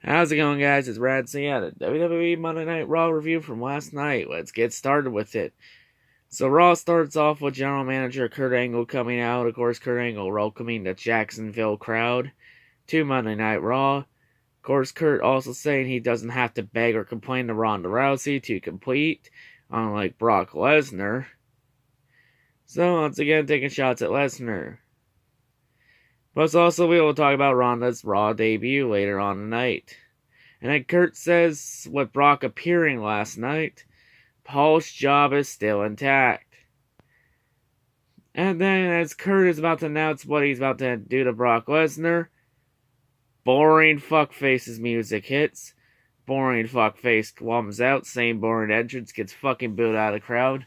How's it going, guys? It's Rouseys at a WWE Monday Night Raw review from last night. Let's get started with it. So Raw starts off with General Manager Kurt Angle coming out. Of course, Kurt Angle welcoming the Jacksonville crowd to Monday Night Raw. Of course, Kurt also saying he doesn't have to beg or complain to Ronda Rousey to complete, unlike Brock Lesnar. So once again, taking shots at Lesnar. Plus, also, we will talk about Ronda's Raw debut later on tonight. And then Kurt says, with Brock appearing last night, Paul's job is still intact. And then, as Kurt is about to announce what he's about to do to Brock Lesnar, boring fuckface's music hits. Boring fuckface comes out, same boring entrance, gets fucking booed out of the crowd.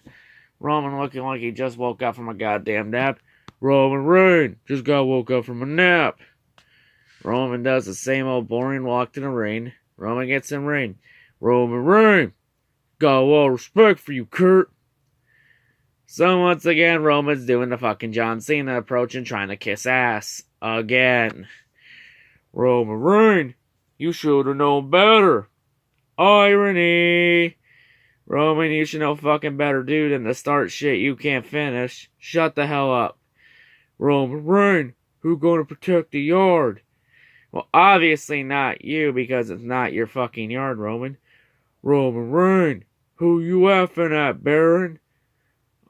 Roman looking like he just woke up from a goddamn nap. Roman Reigns just woke up from a nap. Roman does the same old boring walk to the ring. Roman gets in ring. Roman Reigns, got a lot of respect for you, Kurt. So once again, Roman's doing the fucking John Cena approach and trying to kiss ass. Again. Roman Reigns, you should have known better. Irony. Roman, you should know fucking better, dude, than to start shit you can't finish. Shut the hell up. Roman Reigns, who gonna protect the yard? Well, obviously not you, because it's not your fucking yard, Roman. Roman Reigns, who you effing at, Baron?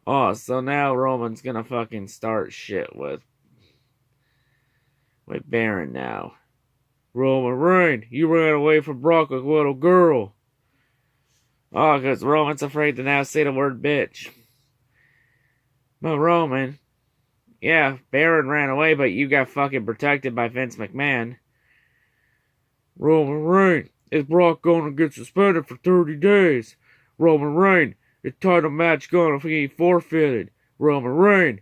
Oh, so now Roman's gonna fucking start shit with Baron now. Roman Reigns, you ran away from Brock like a little girl. Oh, because Roman's afraid to now say the word bitch. But Roman, yeah, Baron ran away, but you got fucking protected by Vince McMahon. Roman Reigns, is Brock gonna get suspended for 30 days? Roman Reigns, is title match gonna be forfeited? Roman Reigns,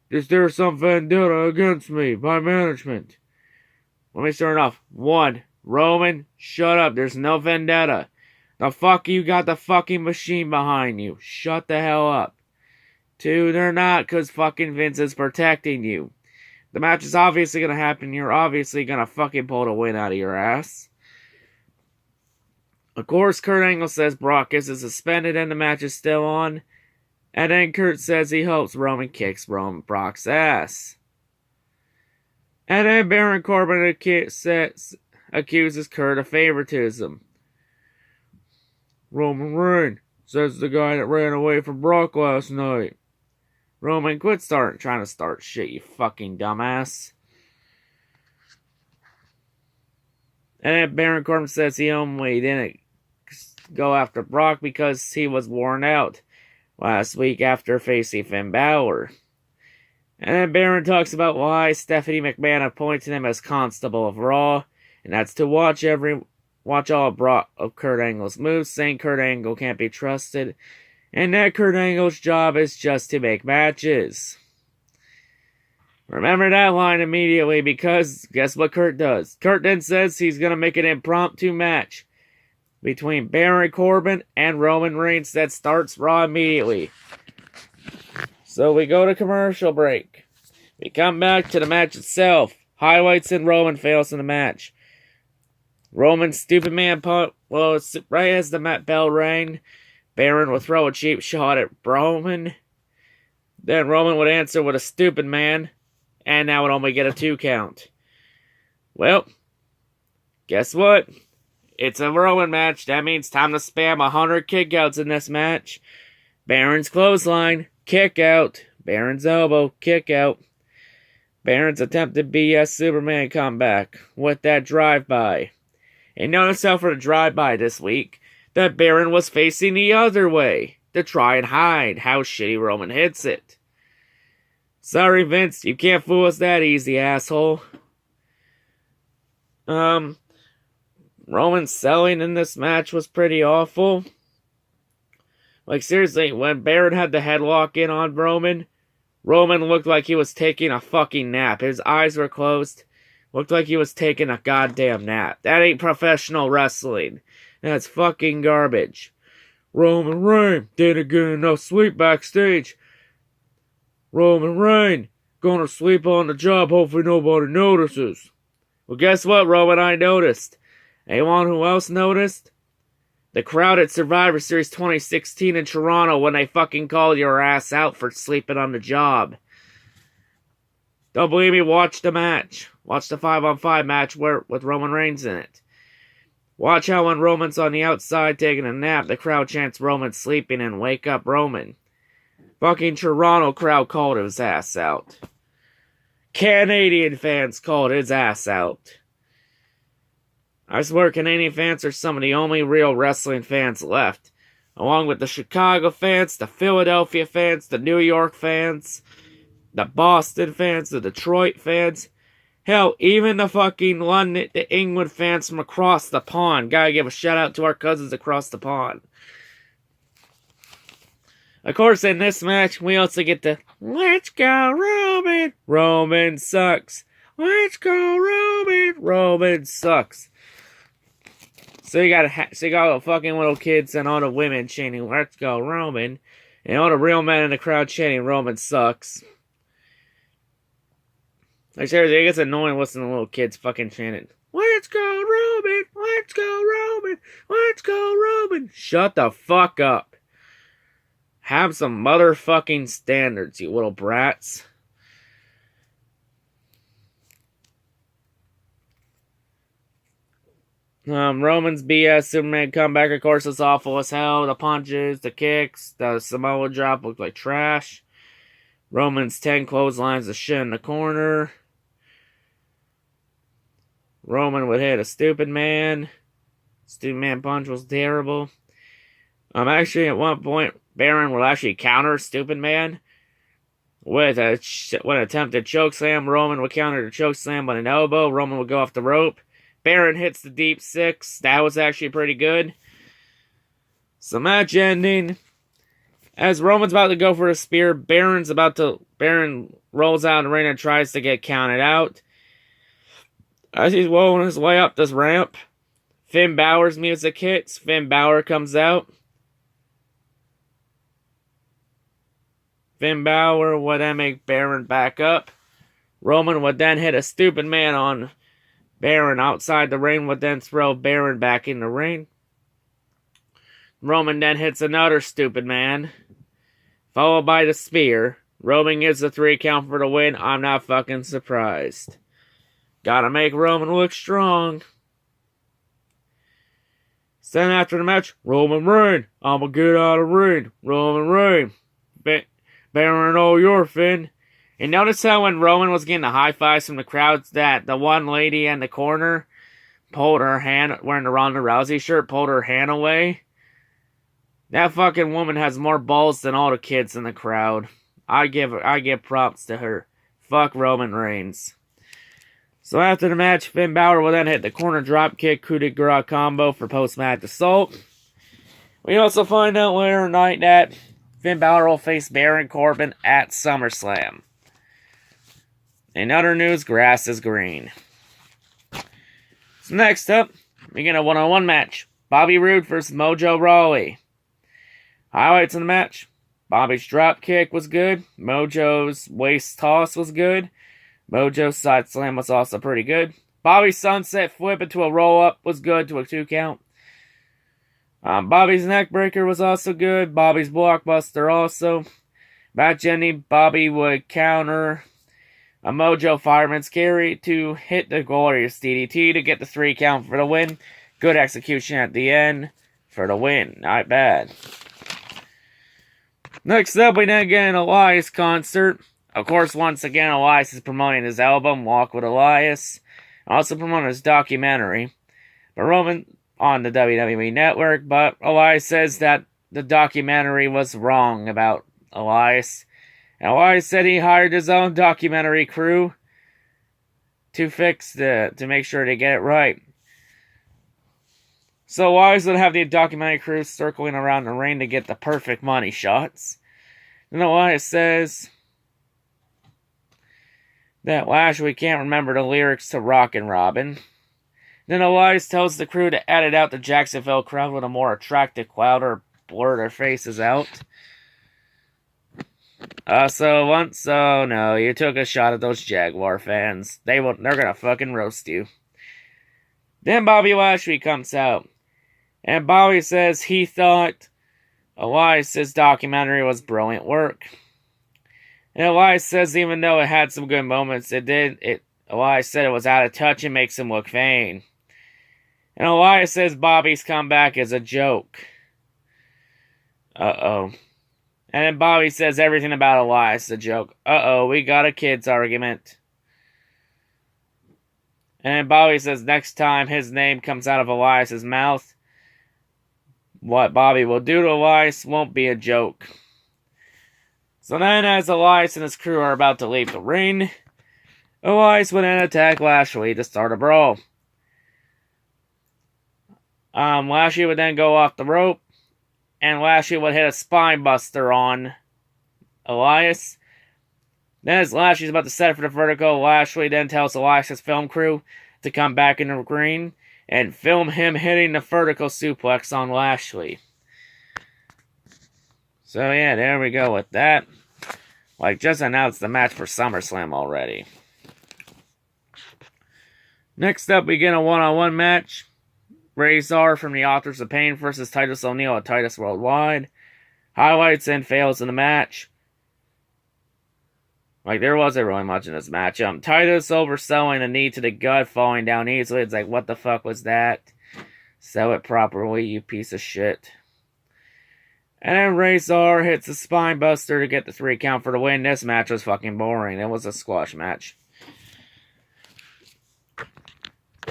is there some vendetta against me by management? Let me start off. 1. Roman, shut up. There's no vendetta. The fuck you got the fucking machine behind you. Shut the hell up. 2, they're not, because fucking Vince is protecting you. The match is obviously going to happen. You're obviously going to fucking pull the win out of your ass. Of course, Kurt Angle says Brock is suspended and the match is still on. And then Kurt says he hopes Roman kicks Brock's ass. And then Baron Corbin accuses Kurt of favoritism. Roman Reigns, says the guy that ran away from Brock last night. Roman, quit trying to start shit, you fucking dumbass. And then Baron Corbin says he only didn't go after Brock because he was worn out last week after facing Finn Balor. And then Baron talks about why Stephanie McMahon appointed him as Constable of Raw, and that's to watch all of Kurt Angle's moves, saying Kurt Angle can't be trusted, and that Kurt Angle's job is just to make matches. Remember that line immediately, because guess what Kurt does? Kurt then says he's going to make an impromptu match between Baron Corbin and Roman Reigns that starts Raw immediately. So we go to commercial break. We come back to the match itself. Highlights and Roman fails in the match. Roman's stupid man punt. Well, right as the bell rang, Baron would throw a cheap shot at Roman. Then Roman would answer with a stupid man, and now would only get a 2 count. Well, guess what? It's a Roman match. That means time to spam 100 kickouts in this match. Baron's clothesline, kick out. Baron's elbow, kick out. Baron's attempted BS Superman comeback with that drive-by. And notice how for the drive-by this week, that Baron was facing the other way to try and hide how shitty Roman hits it. Sorry, Vince, you can't fool us that easy, asshole. Roman's selling in this match was pretty awful. Like, seriously, when Baron had the headlock in on Roman looked like he was taking a fucking nap. His eyes were closed. Looked like he was taking a goddamn nap. That ain't professional wrestling. That's fucking garbage. Roman Reigns didn't get enough sleep backstage. Roman Reigns gonna sleep on the job. Hopefully nobody notices. Well, guess what, Roman? I noticed. Anyone who else noticed? The crowd at Survivor Series 2016 in Toronto when they fucking called your ass out for sleeping on the job. Don't believe me? Watch the match. Watch the 5-on-5 match with Roman Reigns in it. Watch how when Roman's on the outside taking a nap, the crowd chants Roman sleeping and wake up Roman. Fucking Toronto crowd called his ass out. Canadian fans called his ass out. I swear Canadian fans are some of the only real wrestling fans left. Along with the Chicago fans, the Philadelphia fans, the New York fans, the Boston fans, the Detroit fans. Hell, even the fucking London, the England fans from across the pond. Gotta give a shout out to our cousins across the pond. Of course, in this match, we also get the "Let's go, Roman! Roman sucks! Let's go, Roman! Roman sucks!" So you got all the fucking little kids and all the women chanting "Let's go, Roman!" and all the real men in the crowd chanting "Roman sucks." Like, seriously, it gets annoying listening to little kids fucking chanting, "Let's go, Roman! Let's go, Roman! Let's go, Roman!" Shut the fuck up. Have some motherfucking standards, you little brats. Roman's BS Superman comeback, of course, is awful as hell. The punches, the kicks, the Samoa drop looked like trash. Roman's 10 clotheslines of shit in the corner. Roman would hit a stupid man. Stupid man punch was terrible. Actually, at one point, Baron will actually counter stupid man with an attempted chokeslam. Roman would counter the chokeslam with an elbow. Roman would go off the rope. Baron hits the deep six. That was actually pretty good. So match ending. As Roman's about to go for a spear, Baron rolls out in the ring and tries to get counted out. As he's rolling his way up this ramp, Finn Balor's music hits. Finn Balor comes out. Finn Balor would then make Baron back up. Roman would then hit a stupid man on Baron outside the ring, would then throw Baron back in the ring. Roman then hits another stupid man, followed by the spear. Roman gets the 3 count for the win. I'm not fucking surprised. Gotta make Roman look strong. Then after the match, Roman Reigns, I'ma get out of the ring. Roman Reigns, Baron, oh, you're Finn. And notice how when Roman was getting the high fives from the crowd, that the one lady in the corner pulled her hand, wearing the Ronda Rousey shirt, pulled her hand away. That fucking woman has more balls than all the kids in the crowd. I give props to her. Fuck Roman Reigns. So after the match, Finn Balor will then hit the corner dropkick coup de grace combo for post-match assault. We also find out later tonight that Finn Balor will face Baron Corbin at SummerSlam. In other news, grass is green. So next up, we get a one-on-one match. Bobby Roode versus Mojo Rawley. Highlights of the match. Bobby's dropkick was good. Mojo's waist toss was good. Mojo's side slam was also pretty good. Bobby's sunset flip into a roll-up was good to a 2 count. Bobby's neckbreaker was also good. Bobby's blockbuster also. Match ending, Bobby would counter a Mojo fireman's carry to hit the glorious DDT to get the 3 count for the win. Good execution at the end for the win. Not bad. Next up, we then get an Elias concert. Of course, once again, Elias is promoting his album, Walk with Elias. Also promoting his documentary. But Roman on the WWE Network, but Elias says that the documentary was wrong about Elias. And Elias said he hired his own documentary crew to make sure to get it right. So Elias would have the documentary crew circling around the ring to get the perfect money shots. And Elias says that last we can't remember the lyrics to Rockin' Robin. Then Elias tells the crew to edit out the Jacksonville crowd with a more attractive crowd or blur their faces out. No, you took a shot at those Jaguar fans. They're gonna fucking roast you. Then Bobby Lashley comes out. And Bobby says he thought Elias' documentary was brilliant work. And Elias says even though it had some good moments, Elias said it was out of touch and makes him look vain. And Elias says Bobby's comeback is a joke. Uh-oh. And then Bobby says everything about Elias is a joke. Uh-oh, we got a kid's argument. And then Bobby says next time his name comes out of Elias' mouth, what Bobby will do to Elias won't be a joke. So then, as Elias and his crew are about to leave the ring, Elias would then attack Lashley to start a brawl. Lashley would then go off the rope, and Lashley would hit a spine buster on Elias. Then, as Lashley's about to set it for the vertical, Lashley then tells Elias' film crew to come back in the ring and film him hitting the vertical suplex on Lashley. So yeah, there we go with that. Like, just announced the match for SummerSlam already. Next up, we get a one-on-one match. Razor from the Authors of Pain versus Titus O'Neil at Titus Worldwide. Highlights and fails in the match. Like, there wasn't really much in this match. Titus overselling the knee to the gut, falling down easily. It's like, what the fuck was that? Sell it properly, you piece of shit. And then Razor hits a spine buster to get the 3 count for the win. This match was fucking boring. It was a squash match.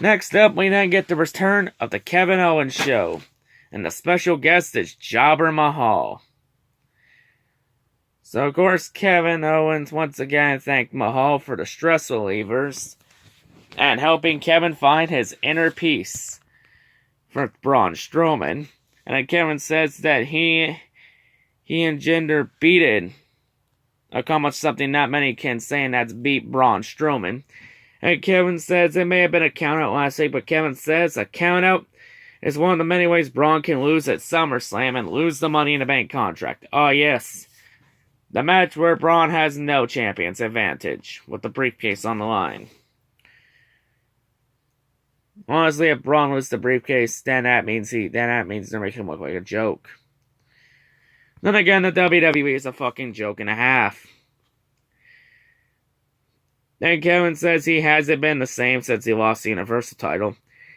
Next up, we then get the return of the Kevin Owens Show. And the special guest is Jobber Mahal. So, of course, Kevin Owens once again thanked Mahal for the stress relievers and helping Kevin find his inner peace for Braun Strowman. And then Kevin says that he and Jinder accomplished something not many can say, and that's beat Braun Strowman. And Kevin says it may have been a countout last week, but Kevin says a countout is one of the many ways Braun can lose at SummerSlam and lose the Money in the Bank contract. Oh, yes. The match where Braun has no champion's advantage, with the briefcase on the line. Honestly, if Braun loses the briefcase, then that means they're making him look like a joke. Then again, the WWE is a fucking joke and a half. Then Kevin says he hasn't been the same since he lost the Universal title.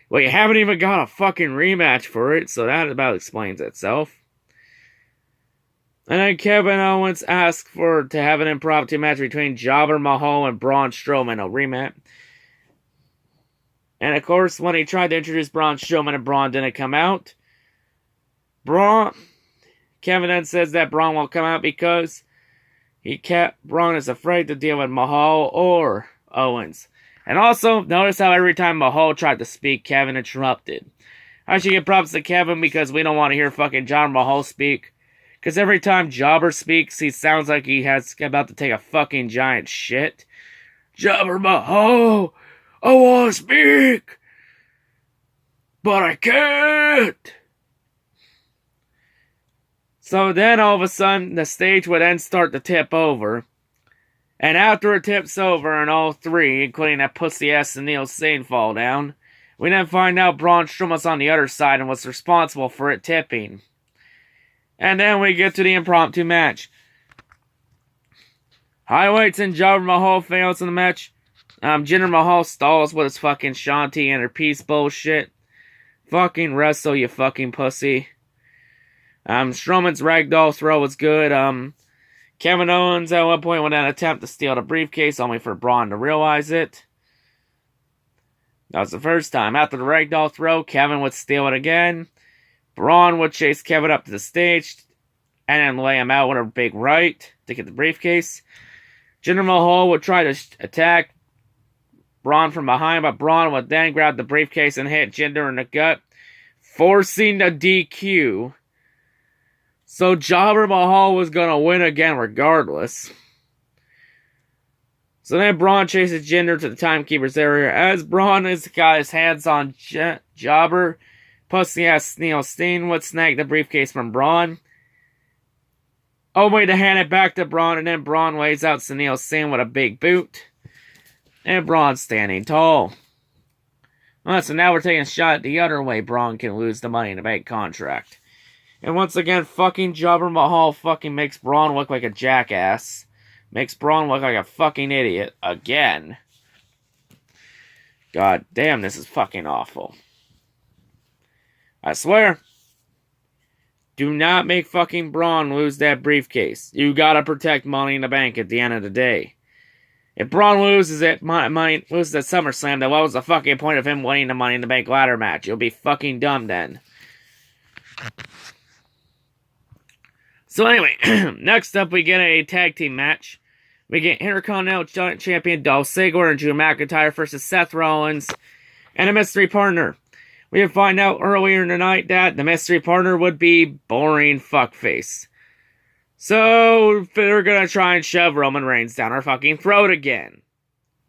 Well, you haven't even got a fucking rematch for it, so that about explains itself. And then Kevin Owens asked to have an impromptu match between Jobber Mahal and Braun Strowman, a rematch. And of course, when he tried to introduce Braun Strowman and Braun didn't come out, Kevin then says that Braun won't come out because Braun is afraid to deal with Mahal or Owens. And also, notice how every time Mahal tried to speak, Kevin interrupted. I should give props to Kevin because we don't want to hear fucking Jobber Mahal speak. Because every time Jobber speaks, he sounds like he's about to take a fucking giant shit. Jobber Mahal, I want to speak, but I can't. So then all of a sudden, the stage would then start to tip over. And after it tips over and all 3, including that pussy-ass Neil Sane, fall down, we then find out Braun Strowman's on the other side and was responsible for it tipping. And then we get to the impromptu match. Highlights and Jobber Mahal fails in the match. Jinder Mahal stalls with his fucking Shanti and her peace bullshit. Fucking wrestle, you fucking pussy. Strowman's ragdoll throw was good. Kevin Owens at one point would then attempt to steal the briefcase, only for Braun to realize it. That was the first time. After the ragdoll throw, Kevin would steal it again. Braun would chase Kevin up to the stage and then lay him out with a big right to get the briefcase. Jinder Mahal would try to attack Braun from behind, but Braun would then grab the briefcase and hit Jinder in the gut, forcing the DQ. So Jobber Mahal was going to win again regardless. So then Braun chases Jinder to the timekeeper's area. As Braun has got his hands on Jobber, pussy-ass Neil Steen would snag the briefcase from Braun, only to hand it back to Braun, and then Braun lays out Neil Steen with a big boot. And Braun standing tall. Well, so now we're taking a shot the other way Braun can lose the Money in the Bank contract. And once again, fucking Jobber Mahal fucking makes Braun look like a jackass. Makes Braun look like a fucking idiot. Again. God damn, this is fucking awful. I swear. Do not make fucking Braun lose that briefcase. You gotta protect Money in the Bank at the end of the day. If Braun loses at SummerSlam, then what was the fucking point of him winning the Money in the Bank ladder match? You'll be fucking dumb then. So anyway, next up we get a tag team match. We get Intercontinental Champion Dolph Ziggler and Drew McIntyre versus Seth Rollins and a mystery partner. We would find out earlier in the night that the mystery partner would be boring fuckface. So they're gonna try and shove Roman Reigns down our fucking throat again.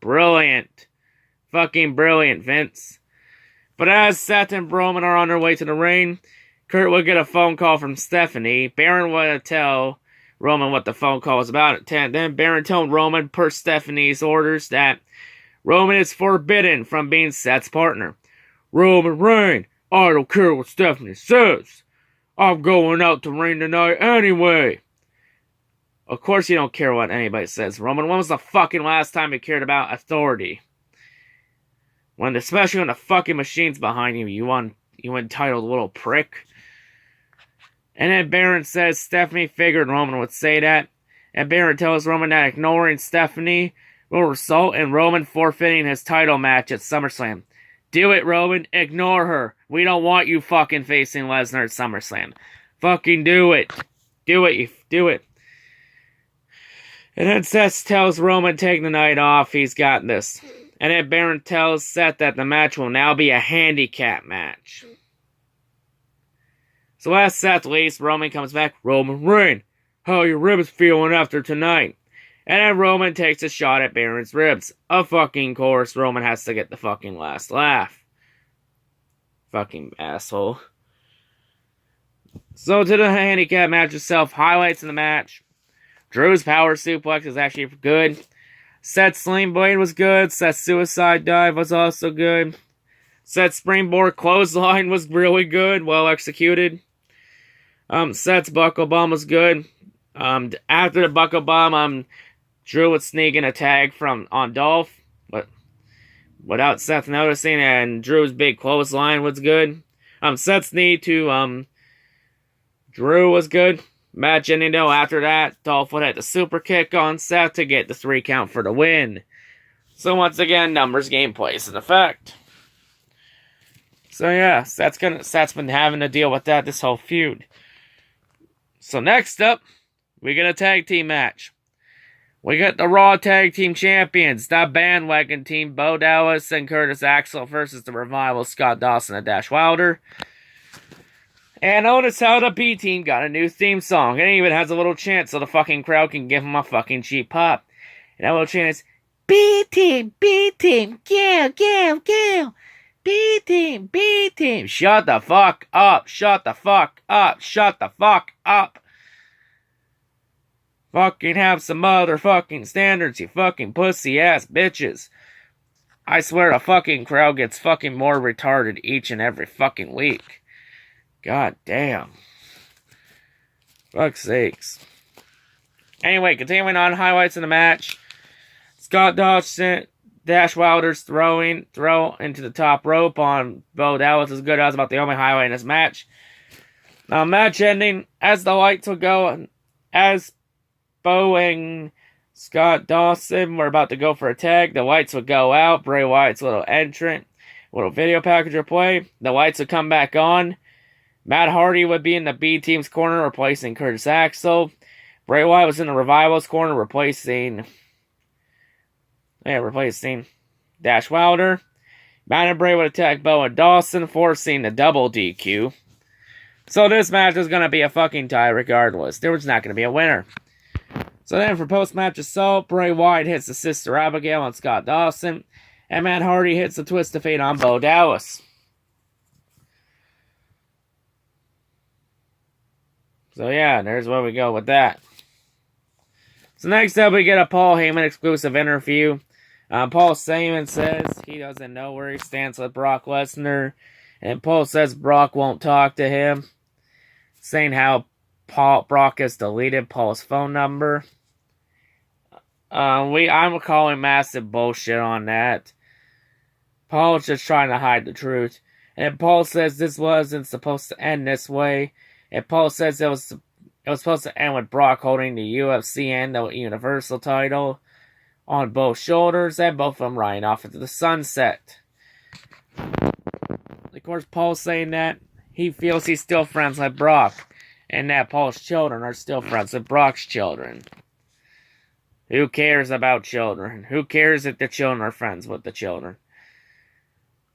Brilliant. Fucking brilliant, Vince. But as Seth and Roman are on their way to the ring, Kurt would get a phone call from Stephanie. Baron would tell Roman what the phone call was about. Then Baron told Roman, per Stephanie's orders, that Roman is forbidden from being Seth's partner. Roman Reigns, I don't care what Stephanie says. I'm going out to ring tonight anyway. Of course you don't care what anybody says, Roman. When was the fucking last time you cared about authority? Especially when the fucking machine's behind you, you entitled little prick. And then Baron says Stephanie figured Roman would say that. And Baron tells Roman that ignoring Stephanie will result in Roman forfeiting his title match at SummerSlam. Do it, Roman. Ignore her. We don't want you fucking facing Lesnar at SummerSlam. Fucking do it. Do it. Do it. And then Seth tells Roman take the night off. He's got this. And then Baron tells Seth that the match will now be a handicap match. So as Seth leaves, Roman comes back. Roman Reigns, how are your ribs feeling after tonight? And then Roman takes a shot at Baron's ribs. Of fucking course, Roman has to get the fucking last laugh. Fucking asshole. So to the handicap match itself, highlights in the match. Drew's power suplex is actually good. Seth's sling blade was good. Seth's suicide dive was also good. Seth's springboard clothesline was really good, well executed. Seth's buckle bomb was good. After the buckle bomb, Drew would sneak in a tag on Dolph, but without Seth noticing, and Drew's big clothesline was good. Seth's knee to Drew was good. Match ending though, after that, Dolph would have the super kick on Seth to get the 3 count for the win. So once again, numbers game plays in effect. So yeah, Seth's been having to deal with that this whole feud. So next up, we get a tag team match. We got the Raw Tag Team Champions, the bandwagon team, Bo Dallas and Curtis Axel versus the Revival, Scott Dawson and Dash Wilder. And notice how the B team got a new theme song. It even has a little chant so the fucking crowd can give them a fucking cheap pop. And that little chant is, B team, kill, kill, kill. B team, B team. Shut the fuck up, shut the fuck up, shut the fuck up. Fucking have some motherfucking standards, you fucking pussy ass bitches. I swear the fucking crowd gets fucking more retarded each and every fucking week. God damn. Fuck's sakes. Anyway, continuing on, highlights in the match. Scott Dawson, Dash Wilder's throw into the top rope on Bo Dallas is good. That was about the only highlight in this match. Now, match ending, as the lights will go, as Bo and Scott Dawson were about to go for a tag, the lights would go out. Bray Wyatt's little video package would play. The lights would come back on. Matt Hardy would be in the B team's corner, replacing Curtis Axel. Bray Wyatt was in the Revival's corner, replacing Dash Wilder. Matt and Bray would attack Bo and Dawson, forcing the double DQ. So this match is going to be a fucking tie regardless. There was not going to be a winner. So then for post-match assault, Bray Wyatt hits the Sister Abigail on Scott Dawson, and Matt Hardy hits the Twist of Fate on Bo Dallas. So yeah, there's where we go with that. So next up, we get a Paul Heyman exclusive interview Paul Heyman says he doesn't know where he stands with Brock Lesnar, and Paul says Brock won't talk to him, saying how Brock has deleted Paul's phone number. I'm calling massive bullshit on that. Paul's just trying to hide the truth, and Paul says this wasn't supposed to end this way, and Paul says it was supposed to end with Brock holding the UFC and the Universal title on both shoulders, and both of them riding off into the sunset. Of course, Paul's saying that he feels he's still friends with Brock, and that Paul's children are still friends with Brock's children. Who cares about children? Who cares if the children are friends with the children?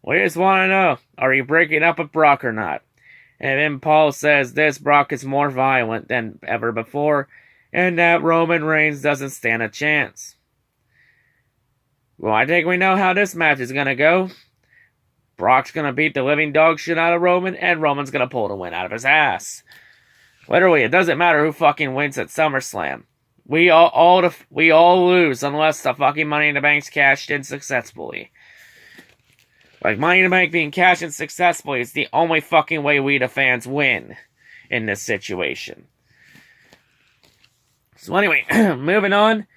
We just want to know, are you breaking up with Brock or not? And then Paul says this: Brock is more violent than ever before, and that Roman Reigns doesn't stand a chance. Well, I think we know how this match is going to go. Brock's going to beat the living dog shit out of Roman, and Roman's going to pull the win out of his ass. Literally, it doesn't matter who fucking wins at SummerSlam. We all lose unless the fucking Money in the Bank's cashed in successfully. Like, Money in the Bank being cashed in successfully is the only fucking way we, the fans, win in this situation. So anyway, moving on.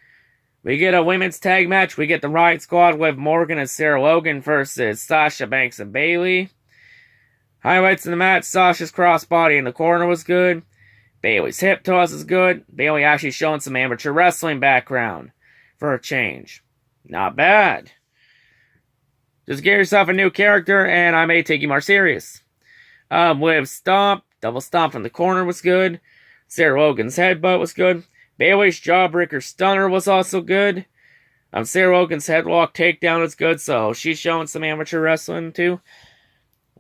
We get a women's tag match. We get the Riot Squad with Morgan and Sarah Logan versus Sasha Banks and Bayley. Highlights in the match: Sasha's crossbody in the corner was good. Bayley's hip toss is good. Bayley actually showing some amateur wrestling background for a change. Not bad. Just get yourself a new character, and I may take you more serious. Liv Stomp, double stomp from the corner was good. Sarah Logan's headbutt was good. Bayley's jawbreaker stunner was also good. Sarah Logan's headlock takedown was good, so she's showing some amateur wrestling too.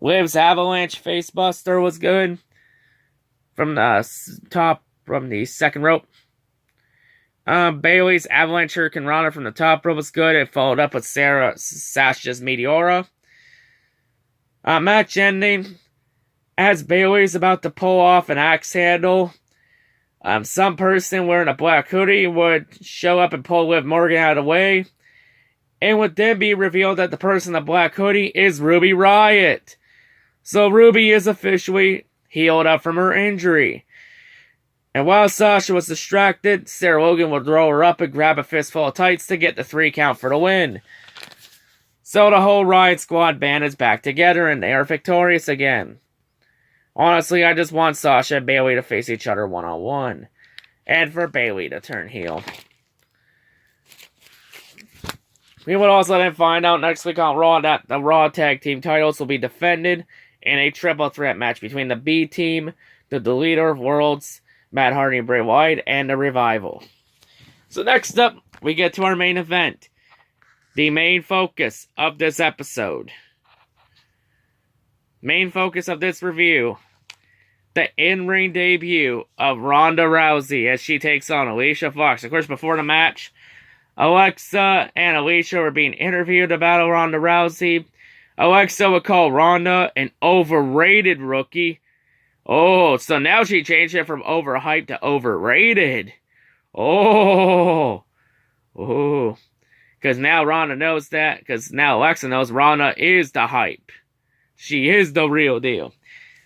Liv's avalanche facebuster was good. From the top, from the second rope. Bayley's avalanche hurricane runner from the top rope was good. It followed up with Sasha's Meteora. Match ending as Bayley's about to pull off an axe handle. Some person wearing a black hoodie would show up and pull Liv Morgan out of the way. And would then be revealed that the person in the black hoodie is Ruby Riott. So Ruby is officially healed up from her injury. And while Sasha was distracted, Sarah Logan would roll her up and grab a fistful of tights to get the 3 count for the win. So the whole Riot Squad band is back together and they are victorious again. Honestly, I just want Sasha and Bayley to face each other one-on-one. And for Bayley to turn heel. We would also then find out next week on Raw that the Raw Tag Team titles will be defended in a triple threat match between the B Team, the Deleter of Worlds, Matt Hardy and Bray Wyatt, and the Revival. So next up, we get to our main event. The main focus of this episode. Main focus of this review. The in-ring debut of Ronda Rousey as she takes on Alicia Fox. Of course, before the match, Alexa and Alicia were being interviewed about Ronda Rousey. Alexa would call Ronda an overrated rookie. Oh, so now she changed it from overhyped to overrated. Oh. Because now Ronda knows that. Because now Alexa knows Ronda is the hype. She is the real deal.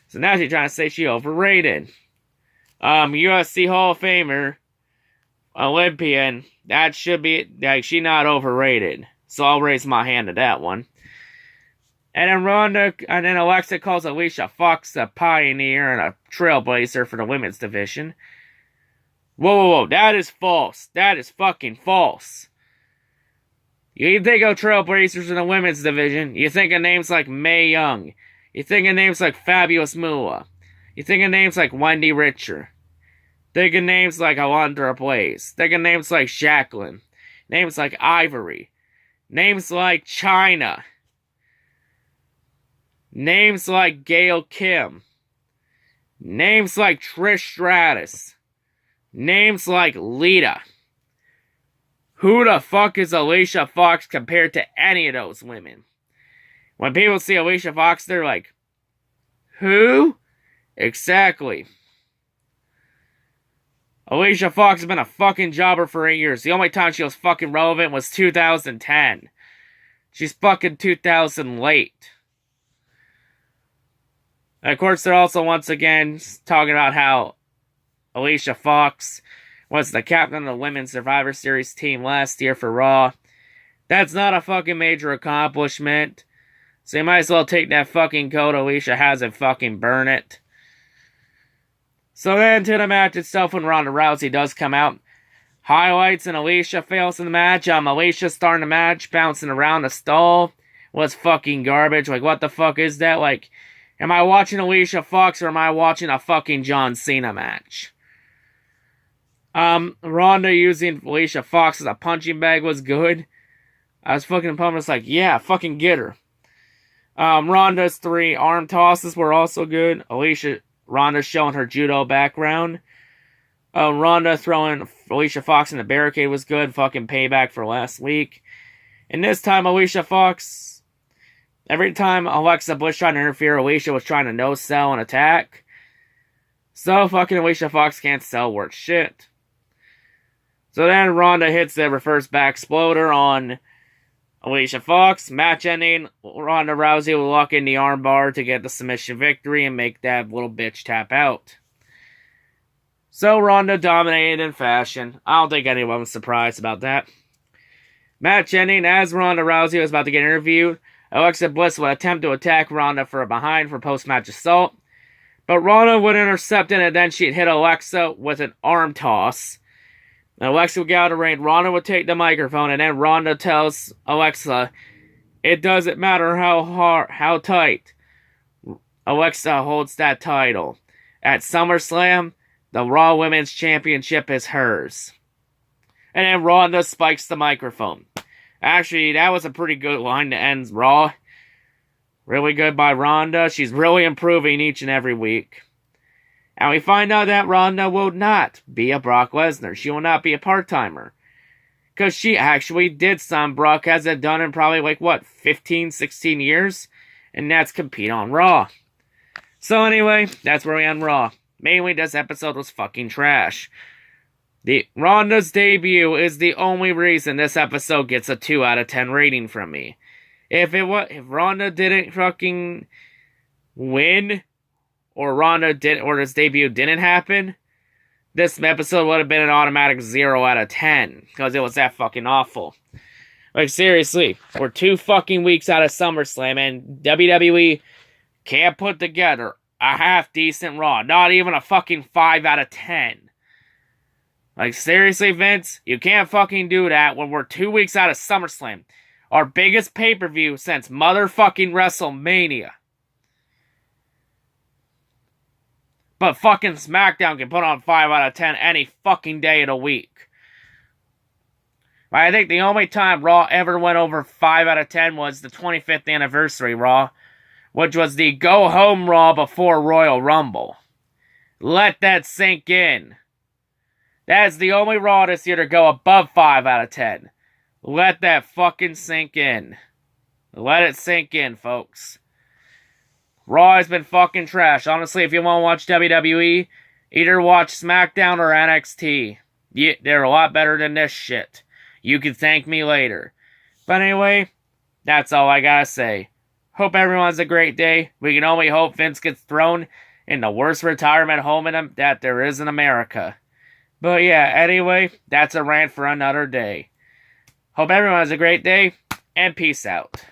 So now she's trying to say she overrated. UFC Hall of Famer, Olympian, that should be, like, she not overrated. So I'll raise my hand to that one. And then Alexa calls Alicia Fox a pioneer and a trailblazer for the women's division. Whoa, that is false. That is fucking false. You think of trailblazers in the women's division, you think of names like Mae Young. You think of names like Fabulous Moolah. You think of names like Wendy Richter. Think of names like Alundra Blaze. Think of names like Jacqueline. Names like Ivory. Names like China. Names like Gail Kim. Names like Trish Stratus. Names like Lita. Who the fuck is Alicia Fox compared to any of those women? When people see Alicia Fox, they're like, who? Exactly. Alicia Fox has been a fucking jobber for 8 years. The only time she was fucking relevant was 2010. She's fucking 2000 late. And of course, they're also once again talking about how Alicia Fox was the captain of the Women's Survivor Series team last year for Raw. That's not a fucking major accomplishment. So you might as well take that fucking coat Alicia has and fucking burn it. So then to the match itself, when Ronda Rousey does come out. Highlights, and Alicia fails in the match. Alicia starting the match, bouncing around the stall. Was fucking garbage. Like, what the fuck is that? Like, am I watching Alicia Fox or am I watching a fucking John Cena match? Ronda using Alicia Fox as a punching bag was good. I was fucking pumped. It's like, yeah, fucking get her. Ronda's 3 arm tosses were also good. Ronda showing her judo background. Ronda throwing Alicia Fox in the barricade was good. Fucking payback for last week. And this time, Alicia Fox, every time Alexa Bliss tried to interfere, Alicia was trying to no-sell and attack. So fucking Alicia Fox can't sell worth shit. So then Ronda hits the reverse back exploder on Alicia Fox. Match ending. Ronda Rousey will lock in the armbar to get the submission victory and make that little bitch tap out. So Ronda dominated in fashion. I don't think anyone was surprised about that. Match ending. As Ronda Rousey was about to get interviewed, Alexa Bliss would attempt to attack Ronda for a behind for post-match assault. But Ronda would intercept it, and then she'd hit Alexa with an arm toss. And Alexa would get out of the ring. Ronda would take the microphone, and then Ronda tells Alexa, it doesn't matter how tight Alexa holds that title. At SummerSlam, the Raw Women's Championship is hers. And then Ronda spikes the microphone. Actually, that was a pretty good line to end Raw. Really good by Ronda. She's really improving each and every week. And we find out that Ronda will not be a Brock Lesnar. She will not be a part-timer. Because she actually did some Brock hasn't done in probably 15, 16 years? And that's compete on Raw. So anyway, that's where we end Raw. Mainly, this episode was fucking trash. Ronda's debut is the only reason this episode gets a 2 out of 10 rating from me. If Ronda didn't fucking win, or this debut didn't happen, this episode would have been an automatic 0 out of 10, because it was that fucking awful. Like, seriously, we're 2 fucking weeks out of SummerSlam, and WWE can't put together a half-decent Raw. Not even a fucking 5 out of 10. Like, seriously, Vince? You can't fucking do that when we're 2 weeks out of SummerSlam. Our biggest pay-per-view since motherfucking WrestleMania. But fucking SmackDown can put on 5 out of 10 any fucking day of the week. I think the only time Raw ever went over 5 out of 10 was the 25th anniversary Raw, which was the go-home Raw before Royal Rumble. Let that sink in. That's the only Raw this year to go above 5 out of 10. Let that fucking sink in. Let it sink in, folks. Raw has been fucking trash. Honestly, if you want to watch WWE, either watch SmackDown or NXT. Yeah, they're a lot better than this shit. You can thank me later. But anyway, that's all I gotta say. Hope everyone has a great day. We can only hope Vince gets thrown in the worst retirement home that there is in America. But yeah, anyway, that's a rant for another day. Hope everyone has a great day, and peace out.